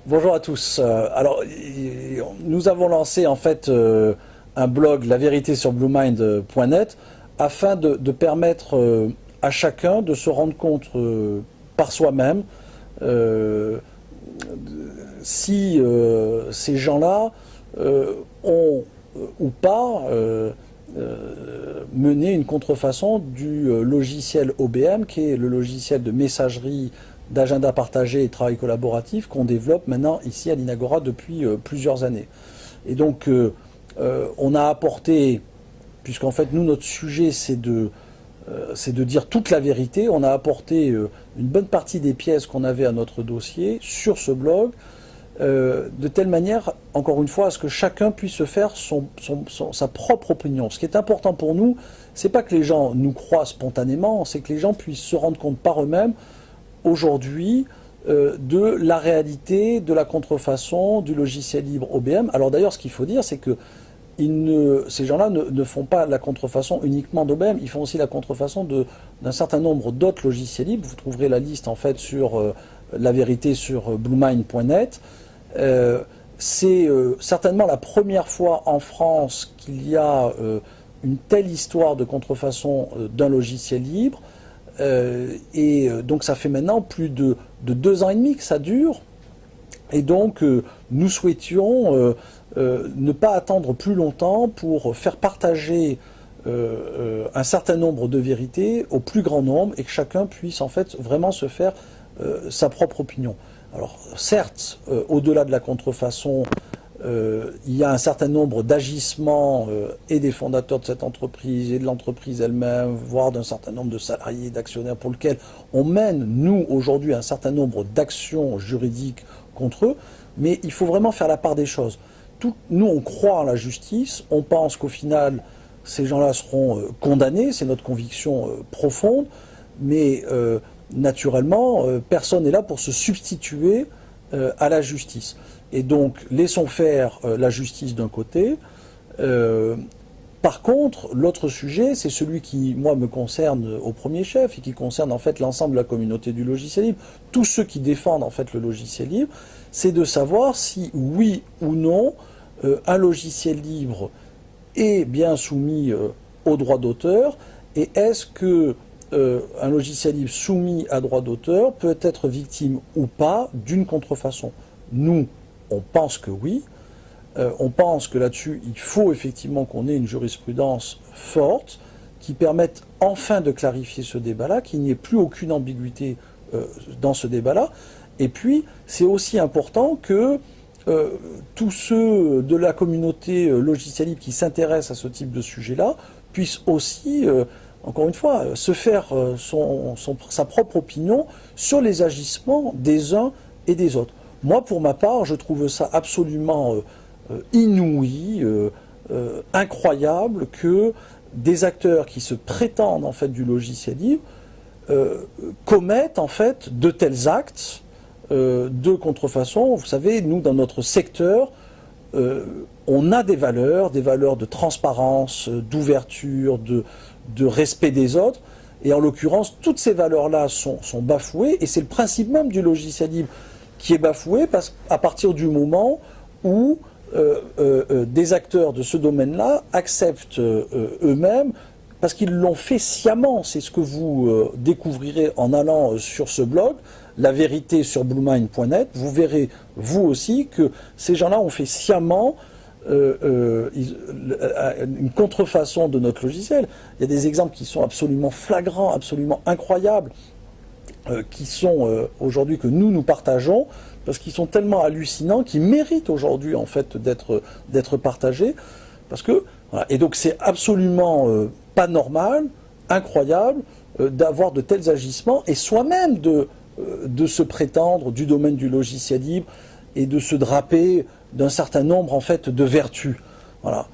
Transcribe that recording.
Bonjour à tous. Alors, nous avons lancé en fait un blog, la vérité sur bluemind.net, afin de permettre à chacun de se rendre compte par soi-même si ces gens-là ont ou pas mené une contrefaçon du logiciel OBM, qui est le logiciel de messagerie, d'agenda partagé et travail collaboratif qu'on développe maintenant ici à l'Inagora depuis plusieurs années. Et donc on a apporté, puisqu'en fait nous notre sujet c'est de dire toute la vérité, on a apporté une bonne partie des pièces qu'on avait à notre dossier sur ce blog, de telle manière, encore une fois, à ce que chacun puisse se faire sa propre opinion. Ce qui est important pour nous, c'est pas que les gens nous croient spontanément, c'est que les gens puissent se rendre compte par eux-mêmes aujourd'hui de la réalité, de la contrefaçon du logiciel libre OBM. Alors d'ailleurs, ce qu'il faut dire, c'est que ces gens-là ne font pas la contrefaçon uniquement d'OBM, ils font aussi la contrefaçon d'un certain nombre d'autres logiciels libres. Vous trouverez la liste en fait sur la vérité sur bluemind.net. C'est certainement la première fois en France qu'il y a une telle histoire de contrefaçon d'un logiciel libre. Donc ça fait maintenant plus de 2 ans et demi que ça dure. Et donc nous souhaitions ne pas attendre plus longtemps pour faire partager un certain nombre de vérités au plus grand nombre et que chacun puisse en fait vraiment se faire sa propre opinion. Alors certes, au-delà de la contrefaçon, il y a un certain nombre d'agissements et des fondateurs de cette entreprise et de l'entreprise elle-même, voire d'un certain nombre de salariés, d'actionnaires pour lesquels on mène, nous, aujourd'hui, un certain nombre d'actions juridiques contre eux, mais il faut vraiment faire la part des choses. Nous, on croit en la justice, on pense qu'au final, ces gens-là seront condamnés, c'est notre conviction profonde, mais naturellement, personne n'est là pour se substituer à la justice. Et donc, laissons faire la justice d'un côté. Par contre, l'autre sujet, c'est celui qui, moi, me concerne au premier chef et qui concerne en fait l'ensemble de la communauté du logiciel libre, tous ceux qui défendent en fait le logiciel libre, c'est de savoir si, oui ou non, un logiciel libre est bien soumis au droit d'auteur, et est-ce que un logiciel libre soumis à droit d'auteur peut être victime ou pas d'une contrefaçon. Nous, on pense que oui. On pense que là-dessus, il faut effectivement qu'on ait une jurisprudence forte qui permette enfin de clarifier ce débat-là, qu'il n'y ait plus aucune ambiguïté dans ce débat-là. Et puis, c'est aussi important que tous ceux de la communauté logiciel libre qui s'intéressent à ce type de sujet-là puissent aussi, encore une fois, se faire sa propre opinion sur les agissements des uns et des autres. Moi, pour ma part, je trouve ça absolument inouï, incroyable que des acteurs qui se prétendent en fait du logiciel libre commettent en fait de tels actes de contrefaçon. Vous savez, nous, dans notre secteur, on a des valeurs de transparence, d'ouverture, de respect des autres, et en l'occurrence, toutes ces valeurs-là sont bafouées, et c'est le principe même du logiciel libre qui est bafoué, parce qu'à partir du moment où des acteurs de ce domaine-là acceptent eux-mêmes, parce qu'ils l'ont fait sciemment. C'est ce que vous découvrirez en allant sur ce blog, la vérité sur bluemind.net. Vous verrez, vous aussi, que ces gens-là ont fait sciemment une contrefaçon de notre logiciel. Il y a des exemples qui sont absolument flagrants, absolument incroyables, qui sont aujourd'hui que nous partageons, parce qu'ils sont tellement hallucinants, qu'ils méritent aujourd'hui en fait d'être partagés, parce que voilà. Et donc c'est absolument pas normal, incroyable, d'avoir de tels agissements, et soi-même de se prétendre du domaine du logiciel libre et de se draper d'un certain nombre en fait de vertus. Voilà.